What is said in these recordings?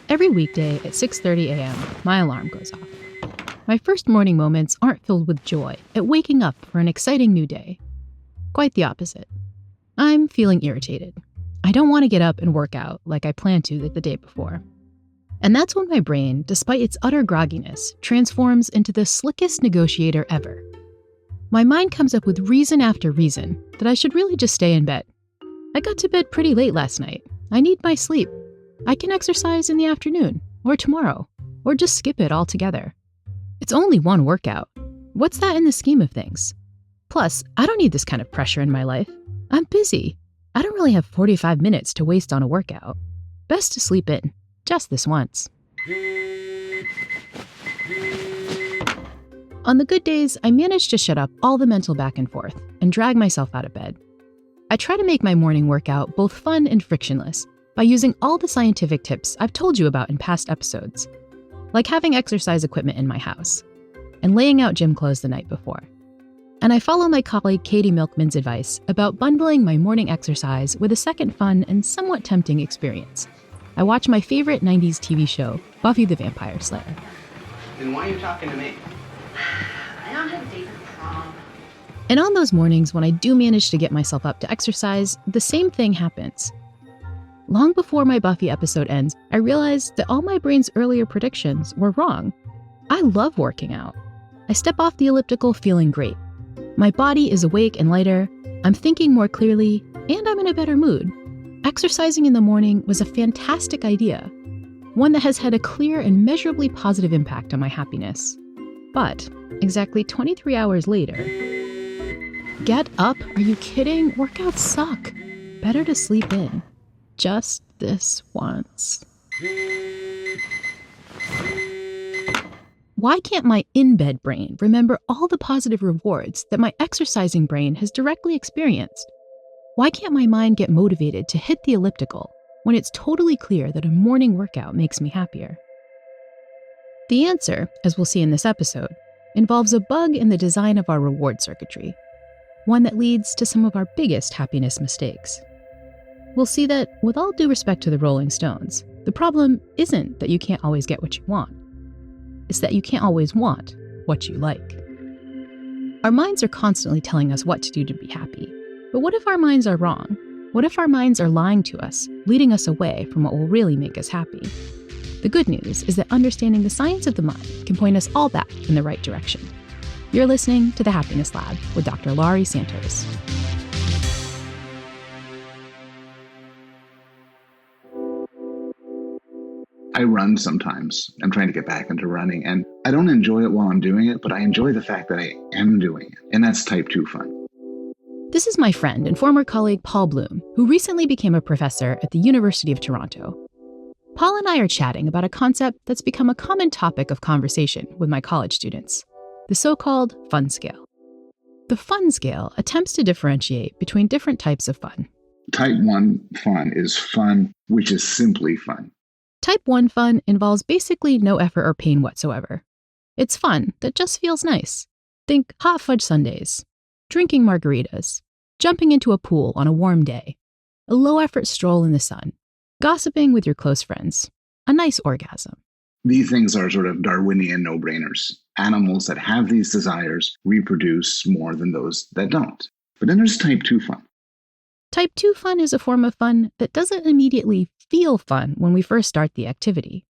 Every weekday at 6:30 a.m., my alarm goes off. My first morning moments aren't filled with joy at waking up for an exciting new day. Quite the opposite. I'm feeling irritated. I don't want to get up and work out like I planned to the day before. And that's when my brain, despite its utter grogginess, transforms into the slickest negotiator ever. My mind comes up with reason after reason that I should really just stay in bed. I got to bed pretty late last night. I need my sleep. I can exercise in the afternoon, or tomorrow, or just skip it altogether. It's only one workout. What's that in the scheme of things? Plus, I don't need this kind of pressure in my life. I'm busy. I don't really have 45 minutes to waste on a workout. Best to sleep in, just this once. On the good days, I manage to shut up all the mental back and forth and drag myself out of bed. I try to make my morning workout both fun and frictionless by using all the scientific tips I've told you about in past episodes, like having exercise equipment in my house and laying out gym clothes the night before. And I follow my colleague Katie Milkman's advice about bundling my morning exercise with a second fun and somewhat tempting experience. I watch my favorite 90s TV show, Buffy the Vampire Slayer. Then why are you talking to me? I don't have a date for prom. And on those mornings when I do manage to get myself up to exercise, the same thing happens. Long before my Buffy episode ends, I realized that all my brain's earlier predictions were wrong. I love working out. I step off the elliptical feeling great. My body is awake and lighter, I'm thinking more clearly, and I'm in a better mood. Exercising in the morning was a fantastic idea, one that has had a clear and measurably positive impact on my happiness. But exactly 23 hours later, get up? Are you kidding? Workouts suck. Better to sleep in. Just this once. Why can't my in-bed brain remember all the positive rewards that my exercising brain has directly experienced? Why can't my mind get motivated to hit the elliptical when it's totally clear that a morning workout makes me happier? The answer, as we'll see in this episode, involves a bug in the design of our reward circuitry, one that leads to some of our biggest happiness mistakes. We'll see that, with all due respect to the Rolling Stones, the problem isn't that you can't always get what you want. It's that you can't always want what you like. Our minds are constantly telling us what to do to be happy. But what if our minds are wrong? What if our minds are lying to us, leading us away from what will really make us happy? The good news is that understanding the science of the mind can point us all back in the right direction. You're listening to The Happiness Lab with Dr. Laurie Santos. I run sometimes. I'm trying to get back into running, and I don't enjoy it while I'm doing it, but I enjoy the fact that I am doing it, and that's type 2 fun. This is my friend and former colleague Paul Bloom, who recently became a professor at the University of Toronto. Paul and I are chatting about a concept that's become a common topic of conversation with my college students, the so-called fun scale. The fun scale attempts to differentiate between different types of fun. Type 1 fun is fun, which is simply fun. Type 1 fun involves basically no effort or pain whatsoever. It's fun that just feels nice. Think hot fudge sundaes, drinking margaritas, jumping into a pool on a warm day, a low-effort stroll in the sun, gossiping with your close friends, a nice orgasm. These things are sort of Darwinian no-brainers. Animals that have these desires reproduce more than those that don't. But then there's type 2 fun. Type 2 fun is a form of fun that doesn't immediately feel fun when we first start the activity.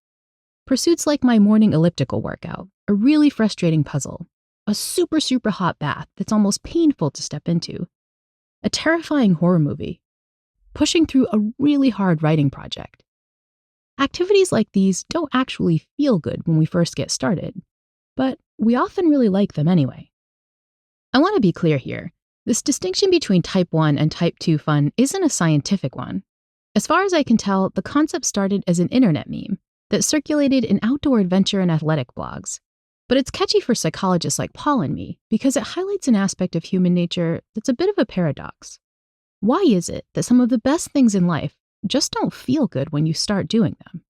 Pursuits like my morning elliptical workout, a really frustrating puzzle, a super hot bath that's almost painful to step into, a terrifying horror movie, pushing through a really hard writing project. Activities like these don't actually feel good when we first get started, but we often really like them anyway. I want to be clear here. This distinction between type 1 and type 2 fun isn't a scientific one. As far as I can tell, the concept started as an internet meme that circulated in outdoor adventure and athletic blogs. But it's catchy for psychologists like Paul and me because it highlights an aspect of human nature that's a bit of a paradox. Why is it that some of the best things in life just don't feel good when you start doing them?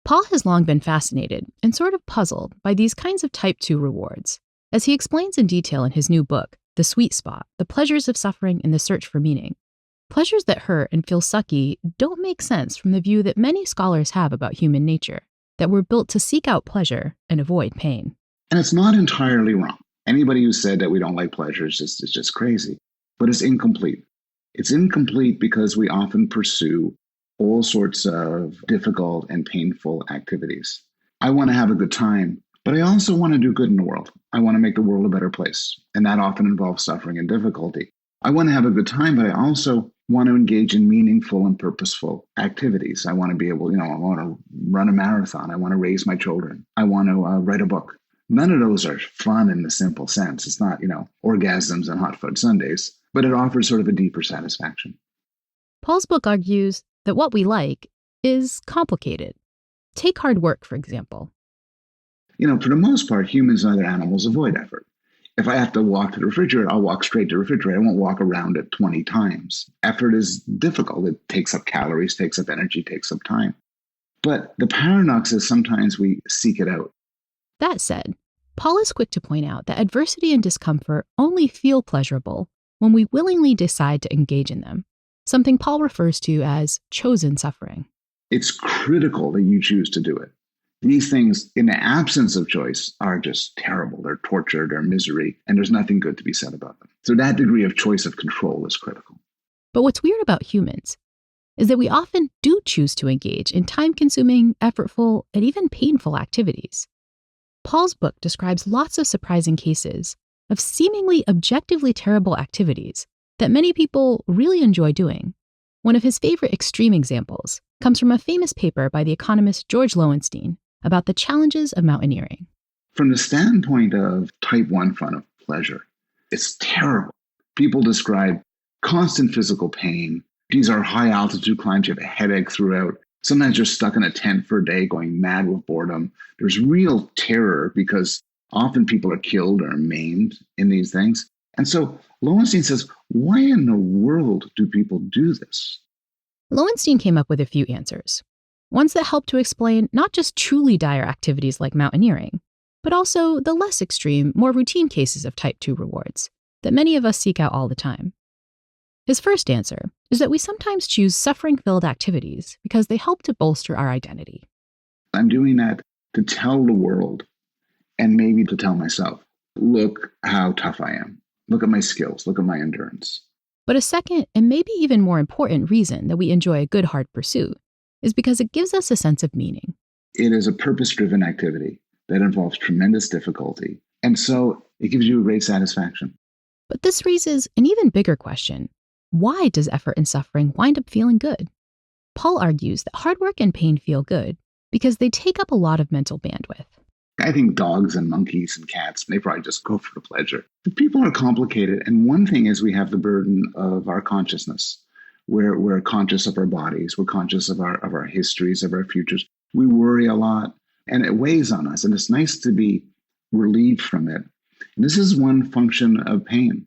Paul has long been fascinated and sort of puzzled by these kinds of type 2 rewards, as he explains in detail in his new book, The Sweet Spot, The Pleasures of Suffering and the Search for Meaning. Pleasures that hurt and feel sucky don't make sense from the view that many scholars have about human nature. that we're built to seek out pleasure and avoid pain. And it's not entirely wrong. Anybody who said that we don't like pleasure is just crazy. But it's incomplete. It's incomplete because we often pursue all sorts of difficult and painful activities. I want to have a good time, but I also want to do good in the world. I want to make the world a better place. And that often involves suffering and difficulty. I want to have a good time, but I also want to engage in meaningful and purposeful activities. I want to be able, I want to run a marathon. I want to raise my children. I want to write a book. None of those are fun in the simple sense. It's not, orgasms and hot fudge sundaes, but it offers sort of a deeper satisfaction. Paul's book argues that what we like is complicated. Take hard work, for example. For the most part, humans and other animals avoid effort. If I have to walk to the refrigerator, I'll walk straight to the refrigerator. I won't walk around it 20 times. Effort is difficult. It takes up calories, takes up energy, takes up time. But the paradox is sometimes we seek it out. That said, Paul is quick to point out that adversity and discomfort only feel pleasurable when we willingly decide to engage in them, something Paul refers to as chosen suffering. It's critical that you choose to do it. These things, in the absence of choice, are just terrible. They're torture, they're misery, and there's nothing good to be said about them. So that degree of choice of control is critical. But what's weird about humans is that we often do choose to engage in time-consuming, effortful, and even painful activities. Paul's book describes lots of surprising cases of seemingly objectively terrible activities that many people really enjoy doing. One of his favorite extreme examples comes from a famous paper by the economist George Lowenstein about the challenges of mountaineering. From the standpoint of type 1 fun of pleasure, it's terrible. People describe constant physical pain. These are high altitude climbs. You have a headache throughout. Sometimes you're stuck in a tent for a day going mad with boredom. There's real terror because often people are killed or maimed in these things. And so Lowenstein says, why in the world do people do this? Lowenstein came up with a few answers, ones that help to explain not just truly dire activities like mountaineering, but also the less extreme, more routine cases of type 2 rewards that many of us seek out all the time. His first answer is that we sometimes choose suffering-filled activities because they help to bolster our identity. I'm doing that to tell the world and maybe to tell myself, look how tough I am. Look at my skills. Look at my endurance. But a second and maybe even more important reason that we enjoy a good hard pursuit is because it gives us a sense of meaning. It is a purpose-driven activity that involves tremendous difficulty. And so it gives you a great satisfaction. But this raises an even bigger question. Why does effort and suffering wind up feeling good? Paul argues that hard work and pain feel good because they take up a lot of mental bandwidth. I think dogs and monkeys and cats, they probably just go for the pleasure. But people are complicated. And one thing is we have the burden of our consciousness. We're conscious of our bodies. We're conscious of our histories, of our futures. We worry a lot and it weighs on us. And it's nice to be relieved from it. And this is one function of pain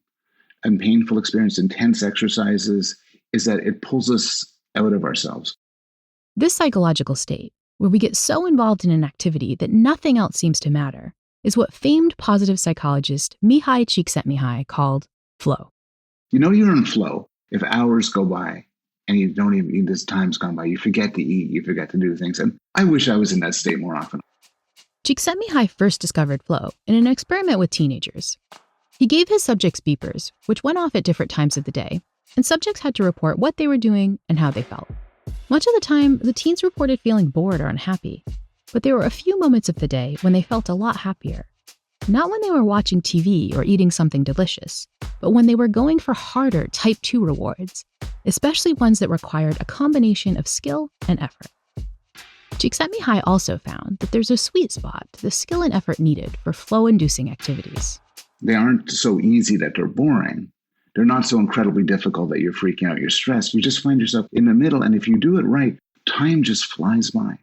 and painful experience, intense exercises, is that it pulls us out of ourselves. This psychological state, where we get so involved in an activity that nothing else seems to matter, is what famed positive psychologist Mihai Csikszentmihalyi called flow. You're in flow if hours go by and you don't even, this time's gone by, you forget to eat, you forget to do things. And I wish I was in that state more often. Csikszentmihalyi first discovered flow in an experiment with teenagers. He gave his subjects beepers, which went off at different times of the day, and subjects had to report what they were doing and how they felt. Much of the time, the teens reported feeling bored or unhappy, but there were a few moments of the day when they felt a lot happier. Not when they were watching TV or eating something delicious, but when they were going for harder type 2 rewards, especially ones that required a combination of skill and effort. Csikszentmihalyi also found that there's a sweet spot to the skill and effort needed for flow-inducing activities. They aren't so easy that they're boring. They're not so incredibly difficult that you're freaking out, you're stressed. You just find yourself in the middle, and if you do it right, time just flies by.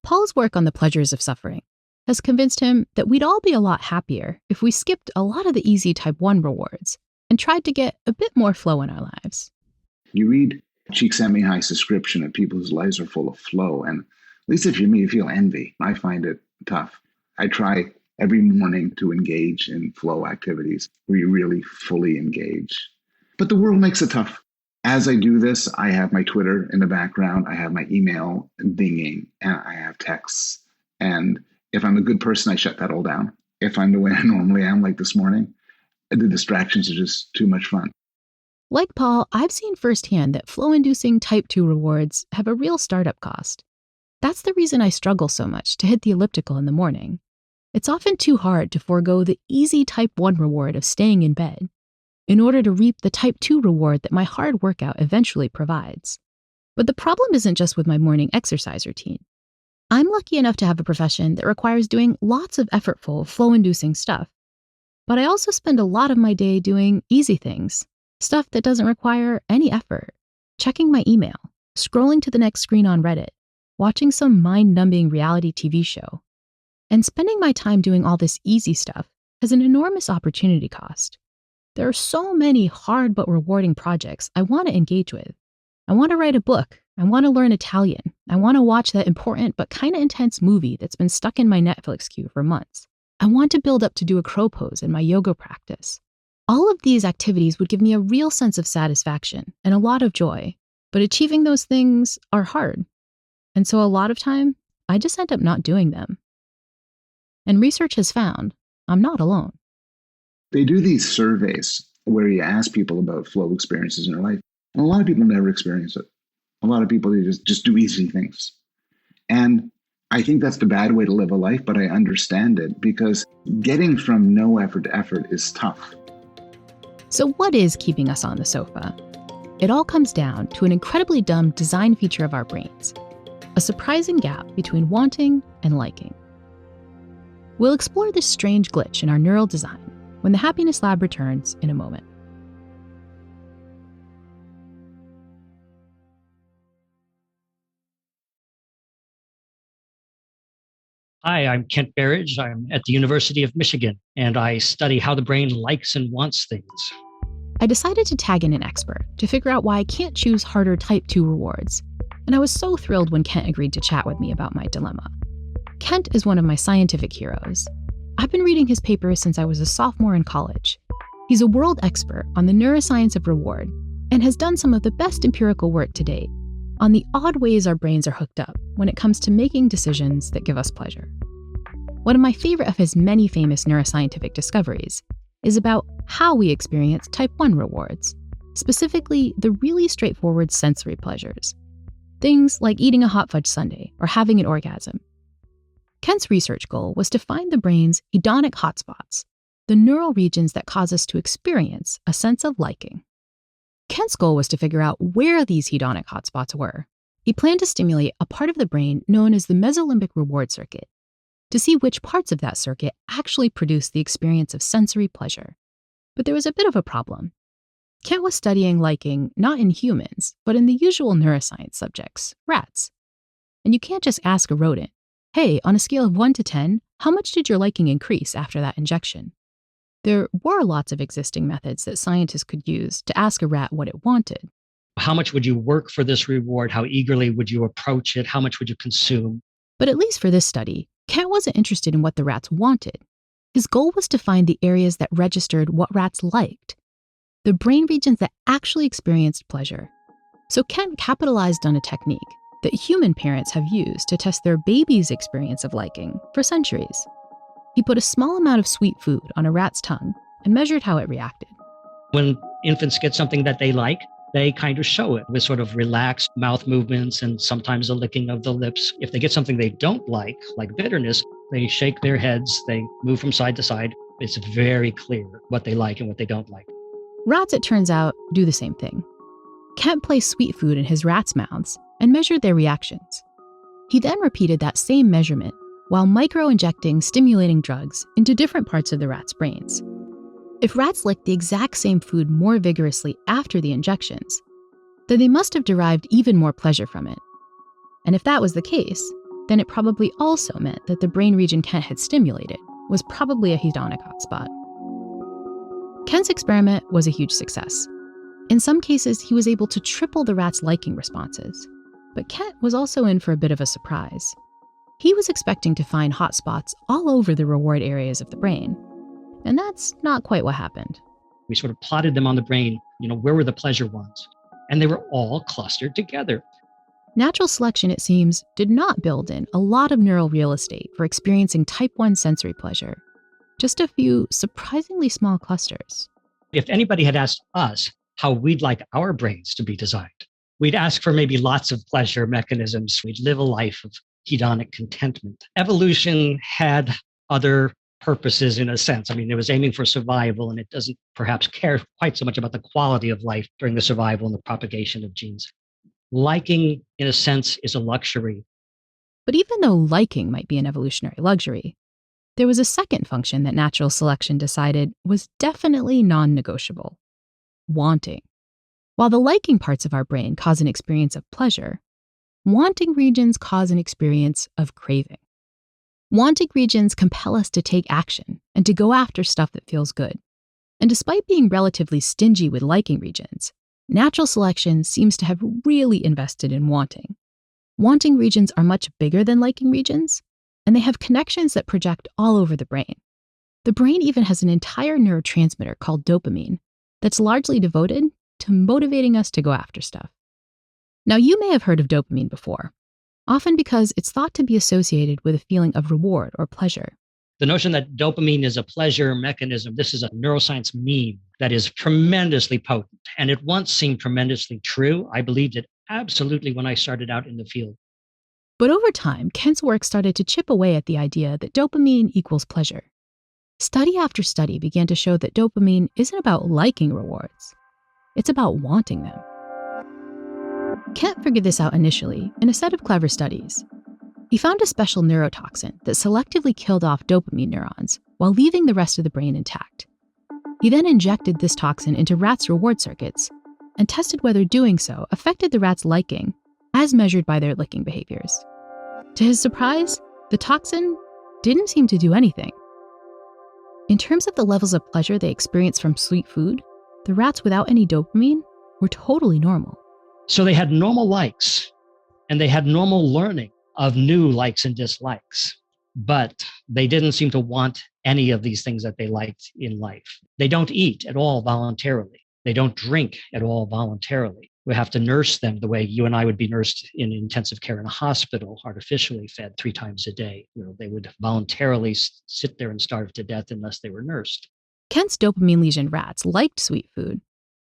Paul's work on the pleasures of suffering has convinced him that we'd all be a lot happier if we skipped a lot of the easy type 1 rewards and tried to get a bit more flow in our lives. You read Csikszentmihalyi's description of people whose lives are full of flow, and at least if you're me, you feel envy. I find it tough. I try every morning to engage in flow activities where you really fully engage. But the world makes it tough. As I do this, I have my Twitter in the background, I have my email dinging, and I have texts. And if I'm a good person, I shut that all down. If I'm the way I normally am, like this morning, the distractions are just too much fun. Like Paul, I've seen firsthand that flow-inducing type 2 rewards have a real startup cost. That's the reason I struggle so much to hit the elliptical in the morning. It's often too hard to forego the easy type 1 reward of staying in bed in order to reap the type 2 reward that my hard workout eventually provides. But the problem isn't just with my morning exercise routine. I'm lucky enough to have a profession that requires doing lots of effortful, flow-inducing stuff. But I also spend a lot of my day doing easy things, stuff that doesn't require any effort. Checking my email, scrolling to the next screen on Reddit, watching some mind-numbing reality TV show. And spending my time doing all this easy stuff has an enormous opportunity cost. There are so many hard but rewarding projects I want to engage with. I want to write a book. I want to learn Italian. I want to watch that important but kind of intense movie that's been stuck in my Netflix queue for months. I want to build up to do a crow pose in my yoga practice. All of these activities would give me a real sense of satisfaction and a lot of joy, but achieving those things are hard. And so a lot of time, I just end up not doing them. And research has found I'm not alone. They do these surveys where you ask people about flow experiences in their life, and a lot of people never experience it. A lot of people, they just do easy things. And I think that's the bad way to live a life, but I understand it because getting from no effort to effort is tough. So what is keeping us on the sofa? It all comes down to an incredibly dumb design feature of our brains, a surprising gap between wanting and liking. We'll explore this strange glitch in our neural design when the Happiness Lab returns in a moment. Hi, I'm Kent Berridge. I'm at the University of Michigan, and I study how the brain likes and wants things. I decided to tag in an expert to figure out why I can't choose harder type 2 rewards, and I was so thrilled when Kent agreed to chat with me about my dilemma. Kent is one of my scientific heroes. I've been reading his papers since I was a sophomore in college. He's a world expert on the neuroscience of reward and has done some of the best empirical work to date on the odd ways our brains are hooked up when it comes to making decisions that give us pleasure. One of my favorite of his many famous neuroscientific discoveries is about how we experience type 1 rewards, specifically the really straightforward sensory pleasures. Things like eating a hot fudge sundae or having an orgasm. Kent's research goal was to find the brain's hedonic hotspots, the neural regions that cause us to experience a sense of liking. Kent's goal was to figure out where these hedonic hotspots were. He planned to stimulate a part of the brain known as the mesolimbic reward circuit to see which parts of that circuit actually produce the experience of sensory pleasure. But there was a bit of a problem. Kent was studying liking not in humans, but in the usual neuroscience subjects, rats. And you can't just ask a rodent, hey, on a scale of 1 to 10, how much did your liking increase after that injection? There were lots of existing methods that scientists could use to ask a rat what it wanted. How much would you work for this reward? How eagerly would you approach it? How much would you consume? But at least for this study, Kent wasn't interested in what the rats wanted. His goal was to find the areas that registered what rats liked, the brain regions that actually experienced pleasure. So Kent capitalized on a technique that human parents have used to test their baby's experience of liking for centuries. He put a small amount of sweet food on a rat's tongue and measured how it reacted. When infants get something that they like, they kind of show it with sort of relaxed mouth movements and sometimes a licking of the lips. If they get something they don't like bitterness, they shake their heads, they move from side to side. It's very clear what they like and what they don't like. Rats, it turns out, do the same thing. Kent placed sweet food in his rats' mouths and measured their reactions. He then repeated that same measurement while micro-injecting stimulating drugs into different parts of the rats' brains. If rats licked the exact same food more vigorously after the injections, then they must have derived even more pleasure from it. And if that was the case, then it probably also meant that the brain region Kent had stimulated was probably a hedonic hotspot. Kent's experiment was a huge success. In some cases, he was able to triple the rats' liking responses. But Kent was also in for a bit of a surprise. He was expecting to find hotspots all over the reward areas of the brain. And that's not quite what happened. We sort of plotted them on the brain, where were the pleasure ones? and they were all clustered together. Natural selection, it seems, did not build in a lot of neural real estate for experiencing type 1 sensory pleasure. Just a few surprisingly small clusters. If anybody had asked us how we'd like our brains to be designed, we'd ask for maybe lots of pleasure mechanisms. We'd live a life of hedonic contentment. Evolution had other purposes in a sense. I mean, it was aiming for survival, and it doesn't perhaps care quite so much about the quality of life during the survival and the propagation of genes. Liking, in a sense, is a luxury. But even though liking might be an evolutionary luxury, there was a second function that natural selection decided was definitely non-negotiable: wanting. While the liking parts of our brain cause an experience of pleasure, wanting regions cause an experience of craving. Wanting regions compel us to take action and to go after stuff that feels good. And despite being relatively stingy with liking regions, natural selection seems to have really invested in wanting. Wanting regions are much bigger than liking regions, and they have connections that project all over the brain. The brain even has an entire neurotransmitter called dopamine that's largely devoted to motivating us to go after stuff. Now, you may have heard of dopamine before, often because it's thought to be associated with a feeling of reward or pleasure. The notion that dopamine is a pleasure mechanism, this is a neuroscience meme that is tremendously potent. And it once seemed tremendously true. I believed it absolutely when I started out in the field. But over time, Kent's work started to chip away at the idea that dopamine equals pleasure. Study after study began to show that dopamine isn't about liking rewards. It's about wanting them. Kent figured this out initially in a set of clever studies. He found a special neurotoxin that selectively killed off dopamine neurons while leaving the rest of the brain intact. He then injected this toxin into rats' reward circuits and tested whether doing so affected the rats' liking as measured by their licking behaviors. To his surprise, the toxin didn't seem to do anything. In terms of the levels of pleasure they experienced from sweet food, the rats without any dopamine were totally normal. So they had normal likes, and they had normal learning of new likes and dislikes, but they didn't seem to want any of these things that they liked in life. They don't eat at all voluntarily. They don't drink at all voluntarily. We have to nurse them the way you and I would be nursed in intensive care in a hospital, artificially fed 3 times a day. They would voluntarily sit there and starve to death unless they were nursed. Kent's dopamine lesioned rats liked sweet food,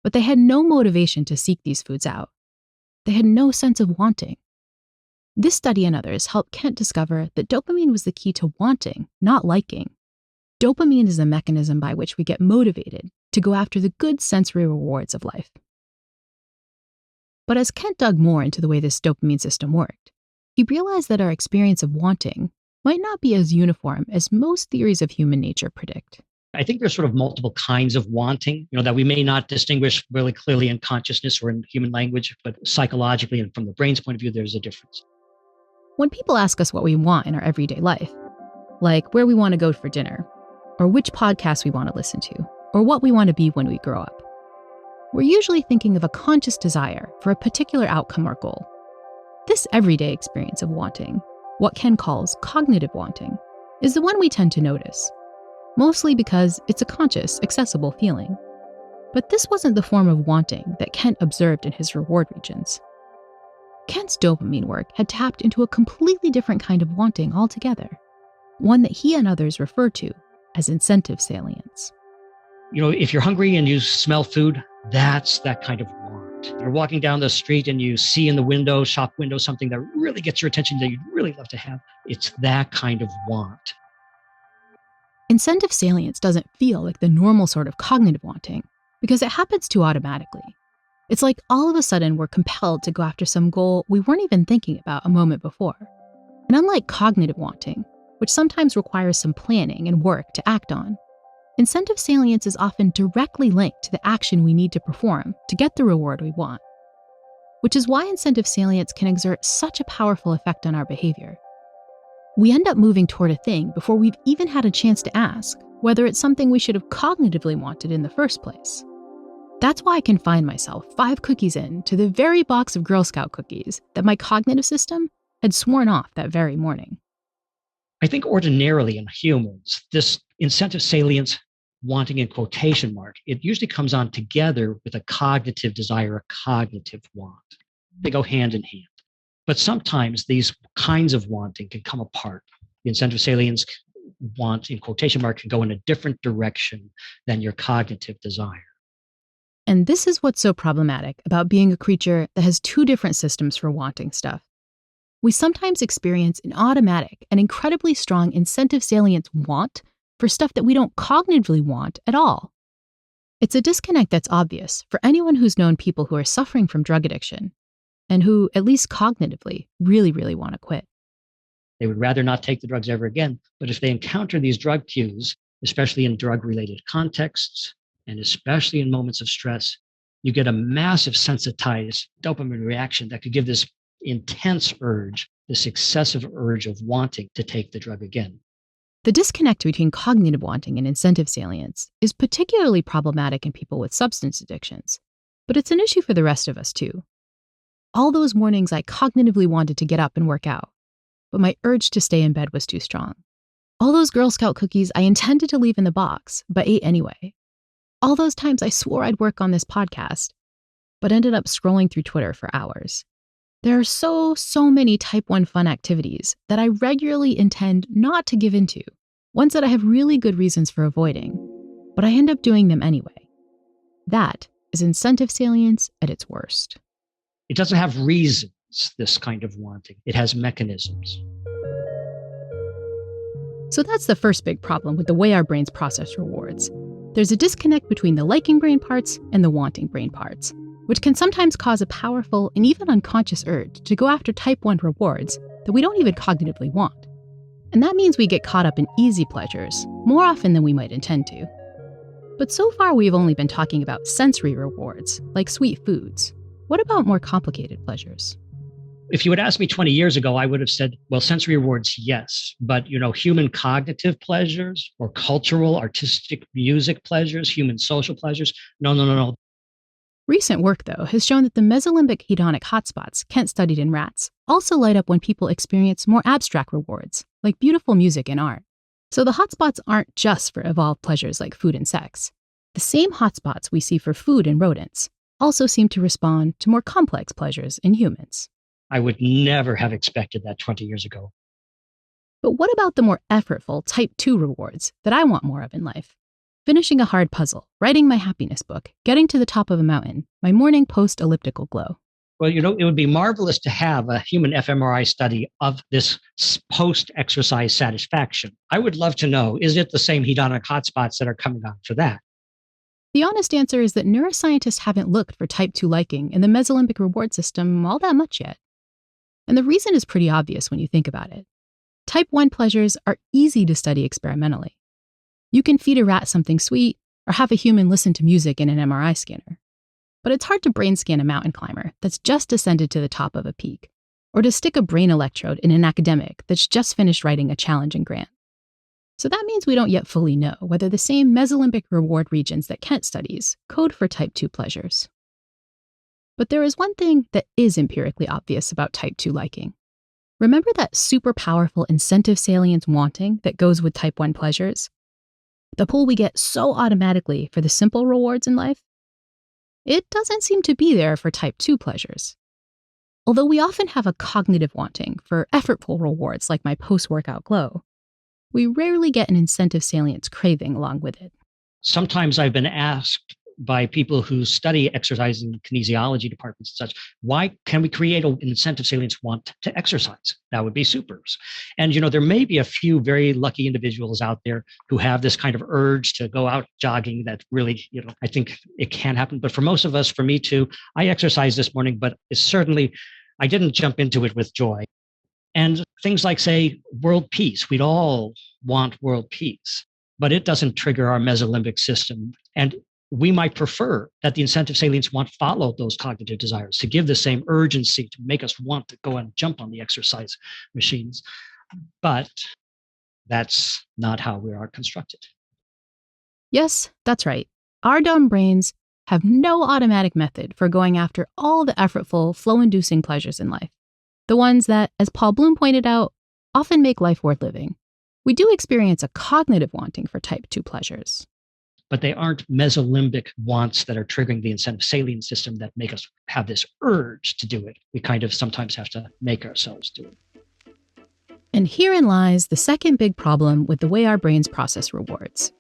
but they had no motivation to seek these foods out. They had no sense of wanting. This study and others helped Kent discover that dopamine was the key to wanting, not liking. Dopamine is the mechanism by which we get motivated to go after the good sensory rewards of life. But as Kent dug more into the way this dopamine system worked, he realized that our experience of wanting might not be as uniform as most theories of human nature predict. I think there's sort of multiple kinds of wanting, that we may not distinguish really clearly in consciousness or in human language, but psychologically and from the brain's point of view, there's a difference. When people ask us what we want in our everyday life, like where we want to go for dinner, or which podcast we want to listen to, or what we want to be when we grow up, we're usually thinking of a conscious desire for a particular outcome or goal. This everyday experience of wanting, what Ken calls cognitive wanting, is the one we tend to notice, mostly because it's a conscious, accessible feeling. But this wasn't the form of wanting that Kent observed in his reward regions. Kent's dopamine work had tapped into a completely different kind of wanting altogether, one that he and others referred to as incentive salience. If you're hungry and you smell food, that's that kind of want. You're walking down the street and you see in the shop window, something that really gets your attention that you'd really love to have. It's that kind of want. Incentive salience doesn't feel like the normal sort of cognitive wanting because it happens too automatically. It's like all of a sudden we're compelled to go after some goal we weren't even thinking about a moment before. And unlike cognitive wanting, which sometimes requires some planning and work to act on, incentive salience is often directly linked to the action we need to perform to get the reward we want. Which is why incentive salience can exert such a powerful effect on our behavior. We end up moving toward a thing before we've even had a chance to ask whether it's something we should have cognitively wanted in the first place. That's why I can find myself 5 cookies in to the very box of Girl Scout cookies that my cognitive system had sworn off that very morning. I think ordinarily in humans, this incentive salience wanting in quotation mark, it usually comes on together with a cognitive desire, a cognitive want. They go hand in hand. But sometimes these kinds of wanting can come apart. The incentive salience want in quotation mark can go in a different direction than your cognitive desire. And this is what's so problematic about being a creature that has two different systems for wanting stuff. We sometimes experience an automatic and incredibly strong incentive salience want for stuff that we don't cognitively want at all. It's a disconnect that's obvious for anyone who's known people who are suffering from drug addiction and who, at least cognitively, really, really want to quit. They would rather not take the drugs ever again. But if they encounter these drug cues, especially in drug-related contexts, and especially in moments of stress, you get a massive sensitized dopamine reaction that could give this intense urge, this excessive urge of wanting to take the drug again. The disconnect between cognitive wanting and incentive salience is particularly problematic in people with substance addictions, but it's an issue for the rest of us too. All those mornings I cognitively wanted to get up and work out, but my urge to stay in bed was too strong. All those Girl Scout cookies I intended to leave in the box, but ate anyway. All those times I swore I'd work on this podcast, but ended up scrolling through Twitter for hours. There are so many type 1 fun activities that I regularly intend not to give into, ones that I have really good reasons for avoiding, but I end up doing them anyway. That is incentive salience at its worst. It doesn't have reasons, this kind of wanting. It has mechanisms. So that's the first big problem with the way our brains process rewards. There's a disconnect between the liking brain parts and the wanting brain parts, which can sometimes cause a powerful and even unconscious urge to go after type 1 rewards that we don't even cognitively want. And that means we get caught up in easy pleasures more often than we might intend to. But so far we've only been talking about sensory rewards, like sweet foods. What about more complicated pleasures? If you had asked me 20 years ago, I would have said, well, sensory rewards, yes. But, human cognitive pleasures or cultural, artistic, music pleasures, human social pleasures, no. Recent work, though, has shown that the mesolimbic hedonic hotspots, Kent studied in rats, also light up when people experience more abstract rewards, like beautiful music and art. So the hotspots aren't just for evolved pleasures like food and sex. The same hotspots we see for food in rodents also seem to respond to more complex pleasures in humans. I would never have expected that 20 years ago. But what about the more effortful type 2 rewards that I want more of in life? Finishing a hard puzzle, writing my happiness book, getting to the top of a mountain, my morning post-elliptical glow. Well, it would be marvelous to have a human fMRI study of this post-exercise satisfaction. I would love to know, is it the same hedonic hotspots that are coming on for that? The honest answer is that neuroscientists haven't looked for type 2 liking in the mesolimbic reward system all that much yet. And the reason is pretty obvious when you think about it. Type 1 pleasures are easy to study experimentally. You can feed a rat something sweet or have a human listen to music in an MRI scanner. But it's hard to brain scan a mountain climber that's just ascended to the top of a peak, or to stick a brain electrode in an academic that's just finished writing a challenging grant. So that means we don't yet fully know whether the same mesolimbic reward regions that Kent studies code for type 2 pleasures. But there is one thing that is empirically obvious about type 2 liking. Remember that super powerful incentive salience wanting that goes with type 1 pleasures? The pull we get so automatically for the simple rewards in life? It doesn't seem to be there for type 2 pleasures. Although we often have a cognitive wanting for effortful rewards like my post-workout glow, we rarely get an incentive salience craving along with it. Sometimes I've been asked by people who study exercise in kinesiology departments and such, why can we create an incentive salience want to exercise? That would be supers. And, there may be a few very lucky individuals out there who have this kind of urge to go out jogging that really, I think it can happen. But for most of us, for me too, I exercised this morning, but I didn't jump into it with joy. And things like, say, world peace, we'd all want world peace, but it doesn't trigger our mesolimbic system. And we might prefer that the incentive salience want follow those cognitive desires to give the same urgency to make us want to go and jump on the exercise machines. But that's not how we are constructed. Yes, that's right. Our dumb brains have no automatic method for going after all the effortful, flow-inducing pleasures in life. The ones that, as Paul Bloom pointed out, often make life worth living. We do experience a cognitive wanting for type 2 pleasures. but they aren't mesolimbic wants that are triggering the incentive salient system that make us have this urge to do it. We kind of sometimes have to make ourselves do it. And herein lies the second big problem with the way our brains process rewards.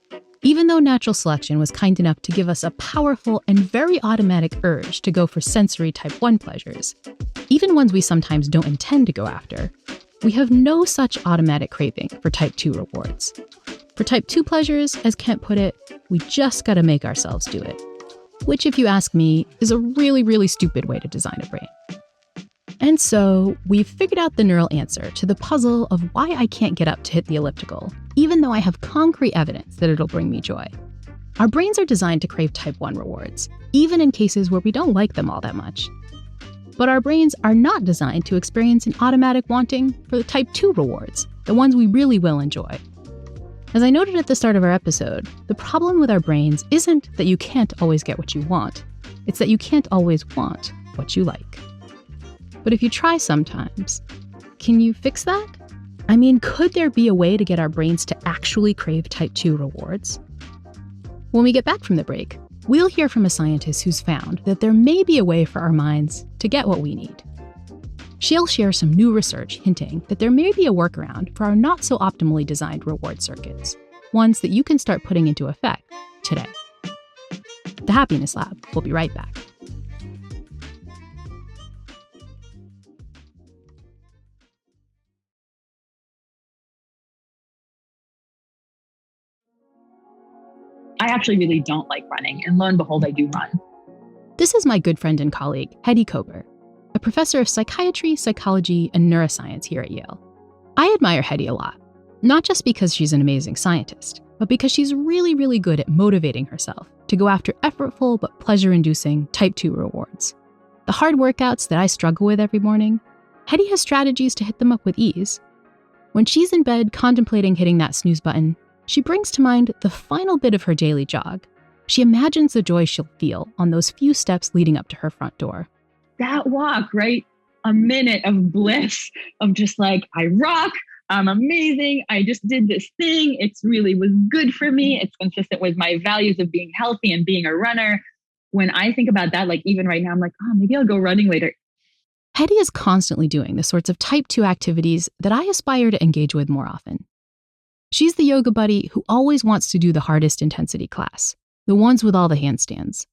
Even though natural selection was kind enough to give us a powerful and very automatic urge to go for sensory type 1 pleasures, even ones we sometimes don't intend to go after, we have no such automatic craving for type 2 rewards. For type 2 pleasures, as Kent put it, we just gotta make ourselves do it. Which, if you ask me, is a really, really stupid way to design a brain. And so, we've figured out the neural answer to the puzzle of why I can't get up to hit the elliptical, even though I have concrete evidence that it'll bring me joy. Our brains are designed to crave type 1 rewards, even in cases where we don't like them all that much. But our brains are not designed to experience an automatic wanting for the type 2 rewards, the ones we really will enjoy. As I noted at the start of our episode, the problem with our brains isn't that you can't always get what you want, it's that you can't always want what you like. But if you try sometimes, can you fix that? I mean, could there be a way to get our brains to actually crave type 2 rewards? When we get back from the break, we'll hear from a scientist who's found that there may be a way for our minds to get what we need. She'll share some new research hinting that there may be a workaround for our not so optimally designed reward circuits, ones that you can start putting into effect today. The Happiness Lab will be right back. I actually really don't like running, and lo and behold, I do run. This is my good friend and colleague, Hedy Kober, a professor of psychiatry, psychology, and neuroscience here at Yale. I admire Hedy a lot, not just because she's an amazing scientist, but because she's really, really good at motivating herself to go after effortful but pleasure-inducing type 2 rewards. The hard workouts that I struggle with every morning, Hedy has strategies to hit them up with ease. When she's in bed contemplating hitting that snooze button, she brings to mind the final bit of her daily jog. She imagines the joy she'll feel on those few steps leading up to her front door. That walk, right? A minute of bliss of just like, I rock, I'm amazing, I just did this thing, it's really was good for me, it's consistent with my values of being healthy and being a runner. When I think about that, like even right now, I'm like, oh, maybe I'll go running later. Hedy is constantly doing the sorts of type 2 activities that I aspire to engage with more often. She's the yoga buddy who always wants to do the hardest intensity class, the ones with all the handstands.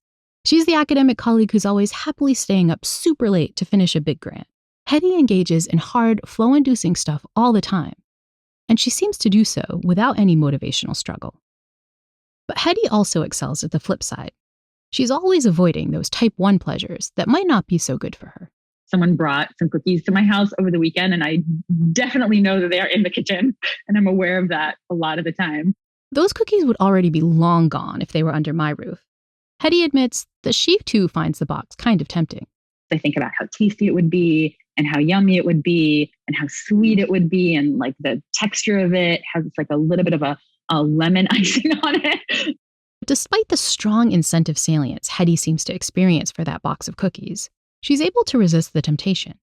She's the academic colleague who's always happily staying up super late to finish a big grant. Hedy engages in hard, flow-inducing stuff all the time, and she seems to do so without any motivational struggle. But Hedy also excels at the flip side. She's always avoiding those type 1 pleasures that might not be so good for her. Someone brought some cookies to my house over the weekend, and I definitely know that they are in the kitchen, and I'm aware of that a lot of the time. Those cookies would already be long gone if they were under my roof. Hedy admits that she too finds the box kind of tempting. I think about how tasty it would be and how yummy it would be and how sweet it would be, and like the texture of it has like a little bit of a lemon icing on it. Despite the strong incentive salience Hedy seems to experience for that box of cookies, she's able to resist the temptation.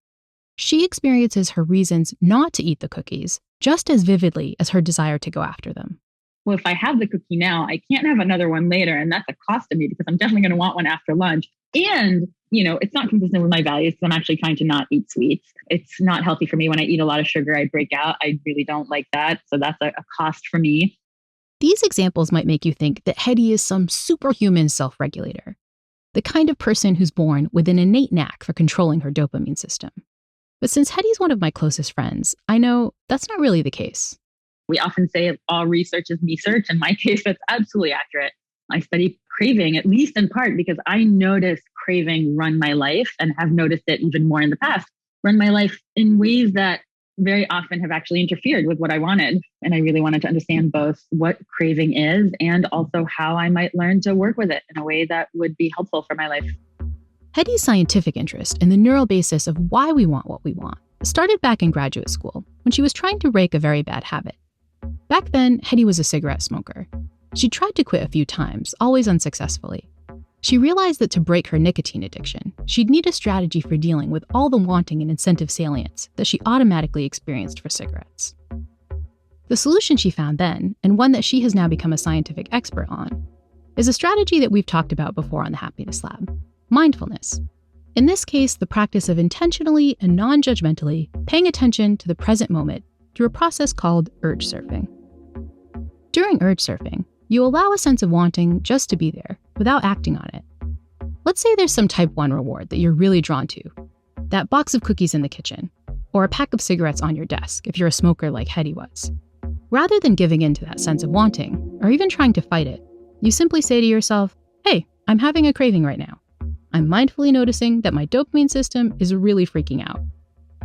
She experiences her reasons not to eat the cookies just as vividly as her desire to go after them. Well, if I have the cookie now, I can't have another one later, and that's a cost to me because I'm definitely going to want one after lunch. And, you know, it's not consistent with my values because I'm actually trying to not eat sweets. It's not healthy for me. When I eat a lot of sugar, I break out. I really don't like that. So that's a cost for me. These examples might make you think that Hedy is some superhuman self-regulator, the kind of person who's born with an innate knack for controlling her dopamine system. But since Hedy's one of my closest friends, I know that's not really the case. We often say all research is research. In my case, that's absolutely accurate. I study craving, at least in part, because I noticed craving run my life and have noticed it even more in the past, run my life in ways that very often have actually interfered with what I wanted. And I really wanted to understand both what craving is and also how I might learn to work with it in a way that would be helpful for my life. Hedy's scientific interest in the neural basis of why we want what we want started back in graduate school when she was trying to break a very bad habit. Back then, Hedy was a cigarette smoker. She tried to quit a few times, always unsuccessfully. She realized that to break her nicotine addiction, she'd need a strategy for dealing with all the wanting and incentive salience that she automatically experienced for cigarettes. The solution she found then, and one that she has now become a scientific expert on, is a strategy that we've talked about before on the Happiness Lab: mindfulness. In this case, the practice of intentionally and non-judgmentally paying attention to the present moment through a process called urge surfing. During urge surfing, you allow a sense of wanting just to be there without acting on it. Let's say there's some type 1 reward that you're really drawn to, that box of cookies in the kitchen, or a pack of cigarettes on your desk if you're a smoker like Hetty was. Rather than giving in to that sense of wanting, or even trying to fight it, you simply say to yourself, hey, I'm having a craving right now. I'm mindfully noticing that my dopamine system is really freaking out.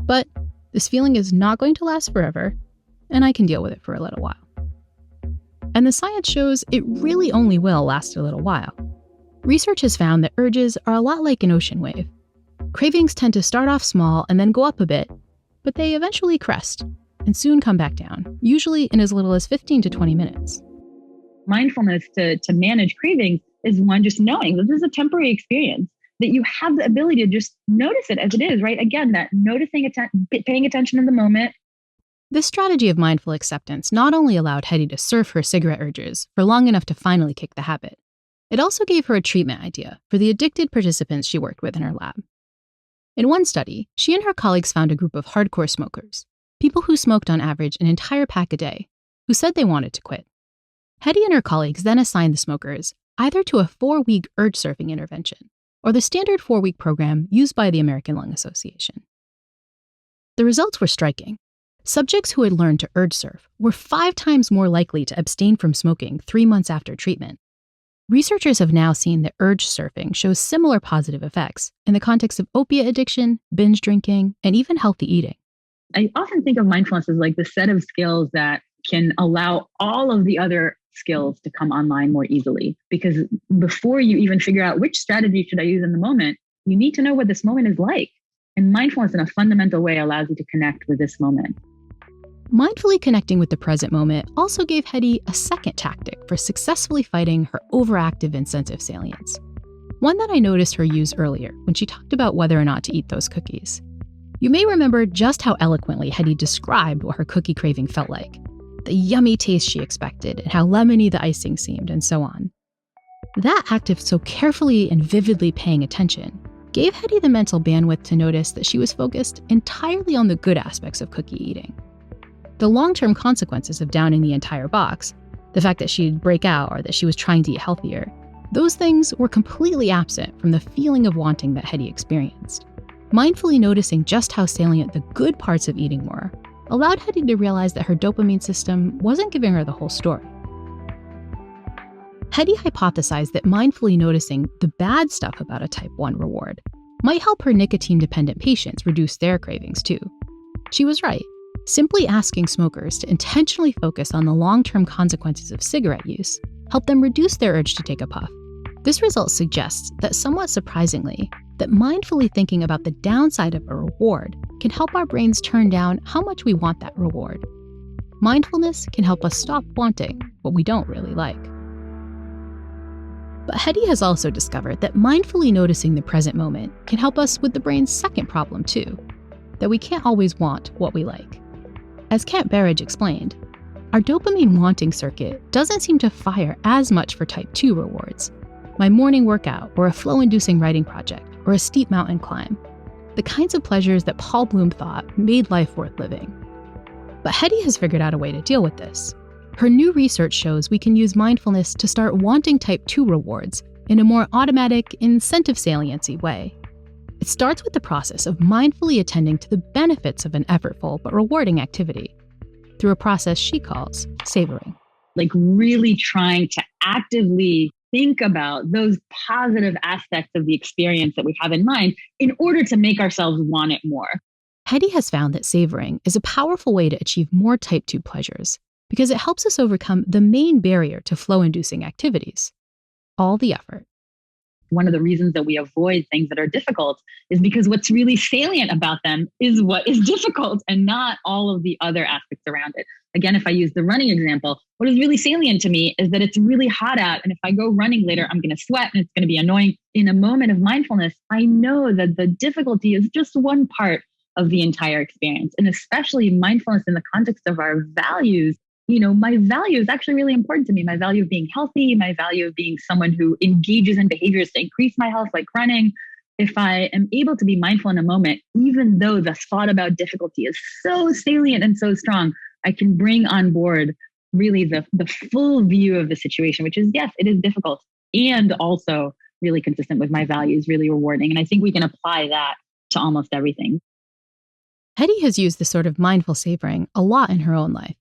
But this feeling is not going to last forever, and I can deal with it for a little while. And the science shows it really only will last a little while. Research has found that urges are a lot like an ocean wave. Cravings tend to start off small and then go up a bit, but they eventually crest and soon come back down, usually in as little as 15 to 20 minutes. Mindfulness to manage cravings is one, just knowing that this is a temporary experience, that you have the ability to just notice it as it is, right? Again, that noticing, paying attention in the moment. This strategy of mindful acceptance not only allowed Hetty to surf her cigarette urges for long enough to finally kick the habit, it also gave her a treatment idea for the addicted participants she worked with in her lab. In one study, she and her colleagues found a group of hardcore smokers, people who smoked on average an entire pack a day, who said they wanted to quit. Hetty and her colleagues then assigned the smokers either to a 4-week urge surfing intervention or the standard 4-week program used by the American Lung Association. The results were striking. Subjects who had learned to urge surf were 5 times more likely to abstain from smoking 3 months after treatment. Researchers have now seen that urge surfing shows similar positive effects in the context of opiate addiction, binge drinking, and even healthy eating. I often think of mindfulness as like the set of skills that can allow all of the other skills to come online more easily. Because before you even figure out which strategy should I use in the moment, you need to know what this moment is like. And mindfulness in a fundamental way allows you to connect with this moment. Mindfully connecting with the present moment also gave Hetty a second tactic for successfully fighting her overactive incentive salience. One that I noticed her use earlier when she talked about whether or not to eat those cookies. You may remember just how eloquently Hetty described what her cookie craving felt like, the yummy taste she expected, and how lemony the icing seemed, and so on. That act of so carefully and vividly paying attention gave Hetty the mental bandwidth to notice that she was focused entirely on the good aspects of cookie eating. The long-term consequences of downing the entire box, the fact that she'd break out or that she was trying to eat healthier, those things were completely absent from the feeling of wanting that Hetty experienced. Mindfully noticing just how salient the good parts of eating were allowed Hetty to realize that her dopamine system wasn't giving her the whole story. Hetty hypothesized that mindfully noticing the bad stuff about a type 1 reward might help her nicotine-dependent patients reduce their cravings too. She was right. Simply asking smokers to intentionally focus on the long-term consequences of cigarette use helped them reduce their urge to take a puff. This result suggests that, somewhat surprisingly, that mindfully thinking about the downside of a reward can help our brains turn down how much we want that reward. Mindfulness can help us stop wanting what we don't really like. But Hetty has also discovered that mindfully noticing the present moment can help us with the brain's second problem too, that we can't always want what we like. As Kent Berridge explained, our dopamine wanting circuit doesn't seem to fire as much for type 2 rewards, my morning workout or a flow-inducing writing project or a steep mountain climb, the kinds of pleasures that Paul Bloom thought made life worth living. But Hetty has figured out a way to deal with this. Her new research shows we can use mindfulness to start wanting type 2 rewards in a more automatic, incentive saliency way. It starts with the process of mindfully attending to the benefits of an effortful but rewarding activity through a process she calls savoring. Like really trying to actively think about those positive aspects of the experience that we have in mind in order to make ourselves want it more. Hetty has found that savoring is a powerful way to achieve more type 2 pleasures because it helps us overcome the main barrier to flow-inducing activities, all the effort. One of the reasons that we avoid things that are difficult is because what's really salient about them is what is difficult and not all of the other aspects around it. Again, if I use the running example, what is really salient to me is that it's really hot out. And if I go running later, I'm going to sweat and it's going to be annoying. In a moment of mindfulness, I know that the difficulty is just one part of the entire experience. And especially mindfulness in the context of our values my value is actually really important to me. My value of being healthy, my value of being someone who engages in behaviors to increase my health, like running. If I am able to be mindful in a moment, even though the thought about difficulty is so salient and so strong, I can bring on board really the full view of the situation, which is, yes, it is difficult and also really consistent with my values, really rewarding. And I think we can apply that to almost everything. Hetty has used this sort of mindful savoring a lot in her own life.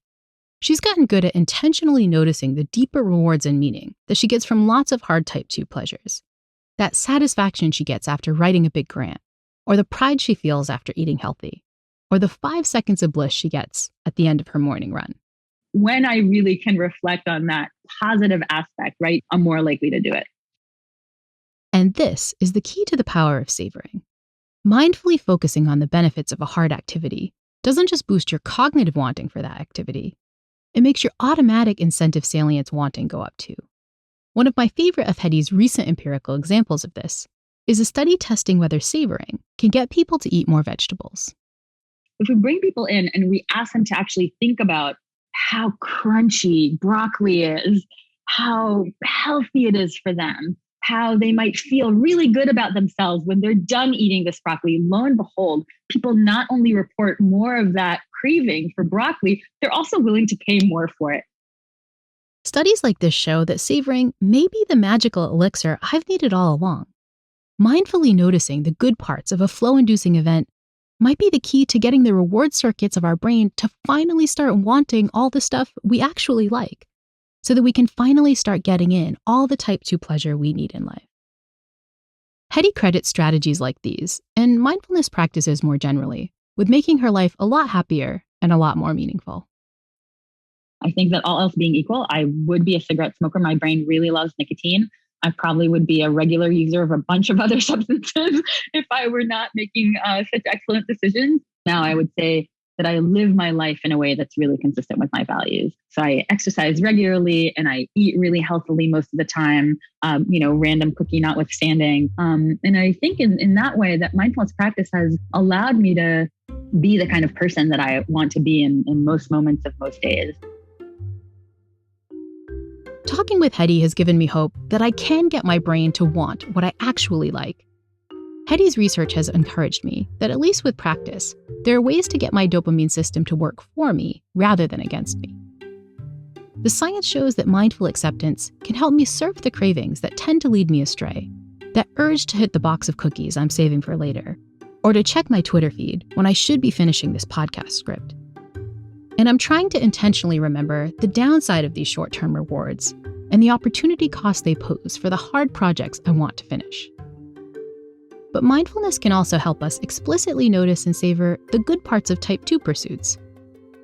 She's gotten good at intentionally noticing the deeper rewards and meaning that she gets from lots of hard type 2 pleasures. That satisfaction she gets after writing a big grant, or the pride she feels after eating healthy, or the 5 seconds of bliss she gets at the end of her morning run. When I really can reflect on that positive aspect, right, I'm more likely to do it. And this is the key to the power of savoring. Mindfully focusing on the benefits of a hard activity doesn't just boost your cognitive wanting for that activity. It makes your automatic incentive salience wanting go up too. One of my favorite of Hetty's recent empirical examples of this is a study testing whether savoring can get people to eat more vegetables. If we bring people in and we ask them to actually think about how crunchy broccoli is, how healthy it is for them, how they might feel really good about themselves when they're done eating this broccoli, lo and behold, people not only report more of that craving for broccoli, they're also willing to pay more for it. Studies like this show that savoring may be the magical elixir I've needed all along. Mindfully noticing the good parts of a flow-inducing event might be the key to getting the reward circuits of our brain to finally start wanting all the stuff we actually like, so that we can finally start getting in all the type 2 pleasure we need in life. Hetty credits strategies like these, and mindfulness practices more generally, with making her life a lot happier and a lot more meaningful. I think that all else being equal, I would be a cigarette smoker. My brain really loves nicotine. I probably would be a regular user of a bunch of other substances if I were not making such excellent decisions. Now, I would say that I live my life in a way that's really consistent with my values. So I exercise regularly and I eat really healthily most of the time, random cookie notwithstanding. And I think in that way that mindfulness practice has allowed me to be the kind of person that I want to be in most moments of most days. Talking with Hetty has given me hope that I can get my brain to want what I actually like. Hetty's research has encouraged me that at least with practice, there are ways to get my dopamine system to work for me rather than against me. The science shows that mindful acceptance can help me surf the cravings that tend to lead me astray, that urge to hit the box of cookies I'm saving for later, or to check my Twitter feed when I should be finishing this podcast script. And I'm trying to intentionally remember the downside of these short-term rewards and the opportunity cost they pose for the hard projects I want to finish. But mindfulness can also help us explicitly notice and savor the good parts of type 2 pursuits.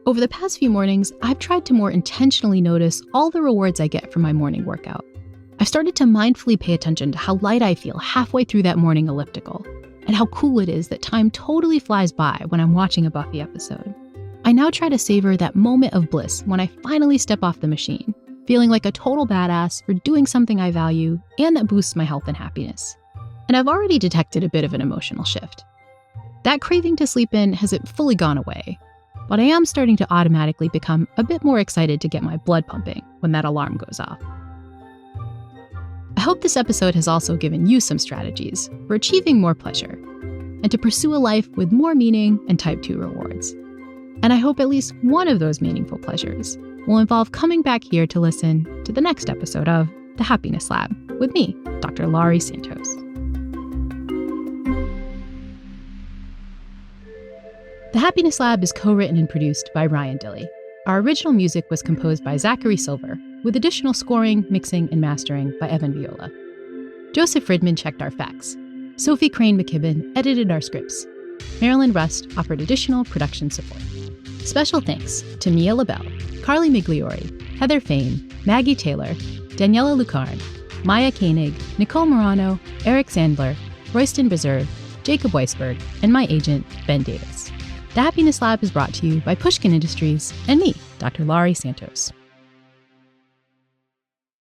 Over the past few mornings, I've tried to more intentionally notice all the rewards I get from my morning workout. I've started to mindfully pay attention to how light I feel halfway through that morning elliptical, and how cool it is that time totally flies by when I'm watching a Buffy episode. I now try to savor that moment of bliss when I finally step off the machine, feeling like a total badass for doing something I value and that boosts my health and happiness. And I've already detected a bit of an emotional shift. That craving to sleep in hasn't fully gone away, but I am starting to automatically become a bit more excited to get my blood pumping when that alarm goes off. I hope this episode has also given you some strategies for achieving more pleasure and to pursue a life with more meaning and type 2 rewards. And I hope at least one of those meaningful pleasures will involve coming back here to listen to the next episode of The Happiness Lab with me, Dr. Laurie Santos. The Happiness Lab is co-written and produced by Ryan Dilley. Our original music was composed by Zachary Silver, with additional scoring, mixing, and mastering by Evan Viola. Joseph Fridman checked our facts. Sophie Crane McKibben edited our scripts. Marilyn Rust offered additional production support. Special thanks to Mia LaBelle, Carly Migliori, Heather Fain, Maggie Taylor, Daniela Lucarne, Maya Koenig, Nicole Morano, Eric Sandler, Royston Reserve, Jacob Weisberg, and my agent, Ben Davis. The Happiness Lab is brought to you by Pushkin Industries and me, Dr. Laurie Santos.